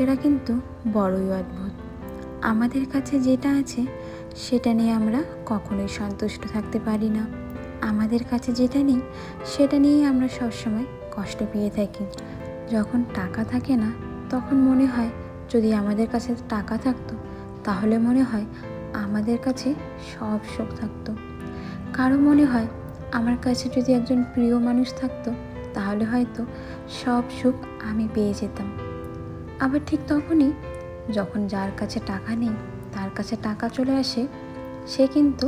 মানুষেরা কিন্তু বড়ই অদ্ভুত। আমাদের কাছে যেটা আছে সেটা নিয়ে আমরা কখনোই সন্তুষ্ট থাকতে পারি না। আমাদের কাছে যেটা নেই সেটা নিয়েই আমরা সবসময় কষ্ট পেয়ে থাকি। যখন টাকা থাকে না তখন মনে হয় যদি আমাদের কাছে টাকা থাকতো তাহলে মনে হয় আমাদের কাছে সব সুখ থাকতো। কারো মনে হয় আমার কাছে যদি একজন প্রিয় মানুষ থাকতো তাহলে হয়তো সব সুখ আমি পেয়ে যেতাম। আবার ঠিক তখনই যখন যার কাছে টাকা নেই তার কাছে টাকা চলে আসে, সে কিন্তু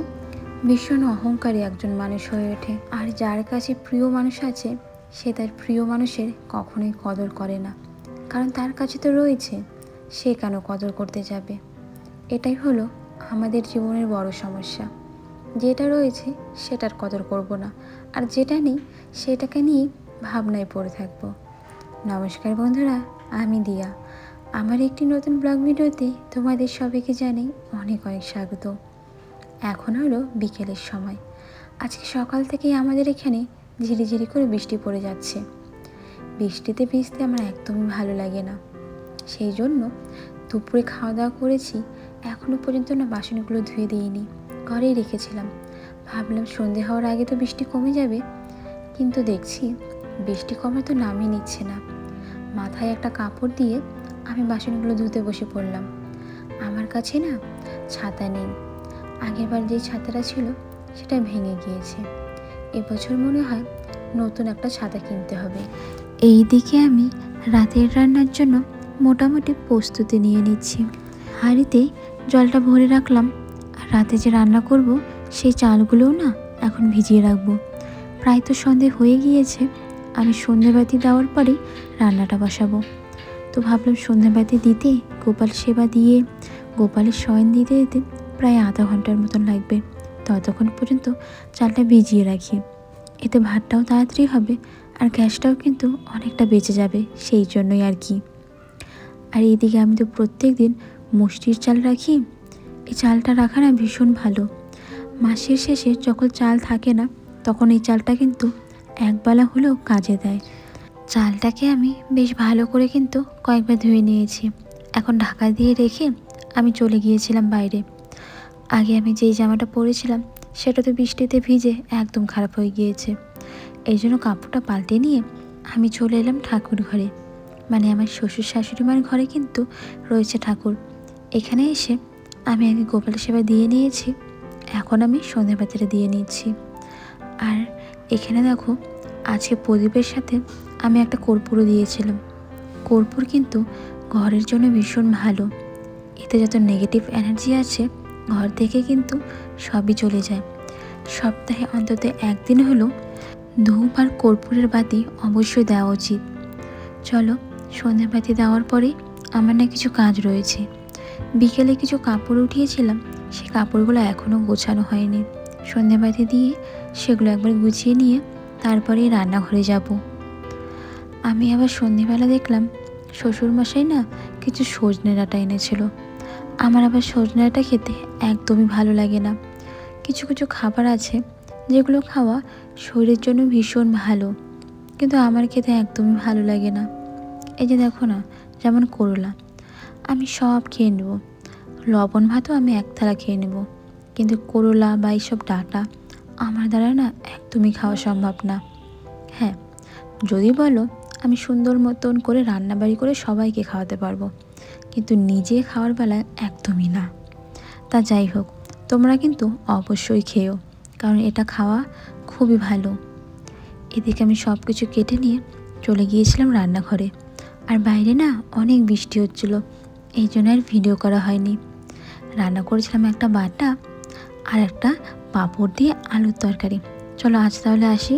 ভীষণ অহংকারী একজন মানুষ হয়ে ওঠে। আর যার কাছে প্রিয় মানুষ আছে সে তার প্রিয় মানুষের কখনোই কদর করে না, কারণ তার কাছে তো রয়েছে, সে কেন কদর করতে যাবে। এটাই হলো আমাদের জীবনের বড় সমস্যা। যেটা রয়েছে সেটার কদর করব না, আর যেটা নেই সেটাকে নিয়েই ভাবনায় পড়ে থাকবো। নমস্কার বন্ধুরা, আমি দিয়া। আমার একটি নতুন ব্লগ ভিডিওতে তোমাদের সবাইকে জানাই অনেক অনেক স্বাগত। এখন হলো বিকেলের সময়। আজকে সকাল থেকেই আমাদের এখানে ঝিরিঝিরি করে বৃষ্টি পড়ে যাচ্ছে। বৃষ্টিতে ভিজতে আমার একদমই ভালো লাগে না, সেই জন্য দুপুরে খাওয়া দাওয়া করেছি, এখনও পর্যন্ত না বাসনগুলো ধুয়ে দিইনি, ঘরেই রেখেছিলাম। ভাবলাম সন্ধে হওয়ার আগে তো বৃষ্টি কমে যাবে, কিন্তু দেখছি বৃষ্টি কমে তো নামই নিচ্ছে না। মাথায় একটা কাপড় দিয়ে আমি বাসনগুলো ধুতে বসে পড়লাম। আমার কাছে না ছাতা নেই, আগেরবার যে ছাতাটা ছিল সেটা ভেঙে গিয়েছে। এবছর মনে হয় নতুন একটা ছাতা কিনতে হবে। এই দিকে আমি রাতের রান্নার জন্য মোটামুটি প্রস্তুতি নিয়ে নিচ্ছি। হাঁড়িতে জলটা ভরে রাখলাম, আর রাতে যে রান্না করব সেই চালগুলোও না এখন ভিজিয়ে রাখবো। প্রায় তো সন্ধে হয়ে গিয়েছে, আমি সন্ধেবাতি দেওয়ার পরেই রান্নাটা বসাবো। তো ভাবলাম সন্ধেবাতি দিতে, গোপাল সেবা দিয়ে, গোপালের শয়ন দিতে দিতে প্রায় আধা ঘন্টার মতন লাগবে। ততক্ষণ পর্যন্ত চালটা ভিজিয়ে রাখি, এতে ভাতটাও তাড়াতাড়ি হবে আর গ্যাসটাও কিন্তু অনেকটা বেঁচে যাবে, সেই জন্যই আর কি। আর এইদিকে আমি তো প্রত্যেক দিন মুষ্টির চাল রাখি। এই চালটা রাখা না ভীষণ ভালো। মাসের শেষে যখন চাল থাকে না তখন এই চালটা কিন্তু একবেলা হলেও কাজে দেয়। চালটাকে আমি বেশ ভালো করে কিন্তু কয়েকবার ধুয়ে নিয়েছি। এখন ঢাকা দিয়ে রেখে আমি চলে গিয়েছিলাম বাইরে। আগে আমি যেই জামাটা পরেছিলাম সেটা তো বৃষ্টিতে ভিজে একদম খারাপ হয়ে গিয়েছে। এই জন্য কাপড়টা পাল্টে নিয়ে আমি চলে এলাম ঠাকুর ঘরে, মানে আমার শ্বশুর শাশুড়ি মার ঘরে কিন্তু রয়েছে ঠাকুর। এখানে এসে আমি আগে গোপাল সেবা দিয়ে নিয়েছি, এখন আমি সন্ধ্যাবাতিটা দিয়ে নিচ্ছি। আর এখানে দেখো, আজকে প্রদীপের সাথে আমি একটা কর্পূরও দিয়েছিলাম। কর্পূর কিন্তু ঘরের জন্য ভীষণ ভালো, এতে যত নেগেটিভ এনার্জি আছে ঘর থেকে কিন্তু সবই চলে যায়। সপ্তাহে অন্তত একদিন হলো ধূপ আর কর্পূরের বাতি অবশ্যই দেওয়া উচিত। চলো, সন্ধ্যাবাতি দেওয়ার পরে আমার না কিছু কাজ রয়েছে। বিকেলে কিছু কাপড় উঠিয়েছিলাম, সেই কাপড়গুলো এখনও গোছানো হয়নি। সন্ধ্যাবাতি দিয়ে সেগুলো একবার গুছিয়ে নিয়ে তারপরেই রান্নাঘরে যাব। আমি আবার সন্ধ্যেবেলা দেখলাম শ্বশুরমশাই না কিছু সজনে ডাঁটা এনেছিল। আমার আবার সজনে ডাঁটা খেতে একদমই ভালো লাগে না। কিছু কিছু খাবার আছে যেগুলো খাওয়া শরীরের জন্য ভীষণ ভালো, কিন্তু আমার খেতে একদমই ভালো লাগে না। এই যে দেখো না, যেমন করলা, আমি সব খেয়ে নেব, লবণ ভাতও আমি এক থালা খেয়ে নেব, কিন্তু করলা বা এইসব ডাঁটা আমার দ্বারা না একদমই খাওয়া সম্ভব না। হ্যাঁ, যদি বলো আমি সুন্দর মতন করে রান্নাবাড়ি করে সবাইকে খাওয়াতে পারবো, কিন্তু নিজে খাওয়ার বেলায় একদমই না। তা যাই হোক, তোমরা কিন্তু অবশ্যই খেও, কারণ এটা খাওয়া খুবই ভালো। এদিকে আমি সব কিছু কেটে নিয়ে চলে গিয়েছিলাম রান্নাঘরে। আর বাইরে না অনেক বৃষ্টি হচ্ছিল, এই জন্য আর ভিডিও করা হয়নি। রান্না করেছিলাম একটা বাটা আর একটা পাঁপড় দিয়ে আলুর তরকারি। চলো আজ তাহলে আসি।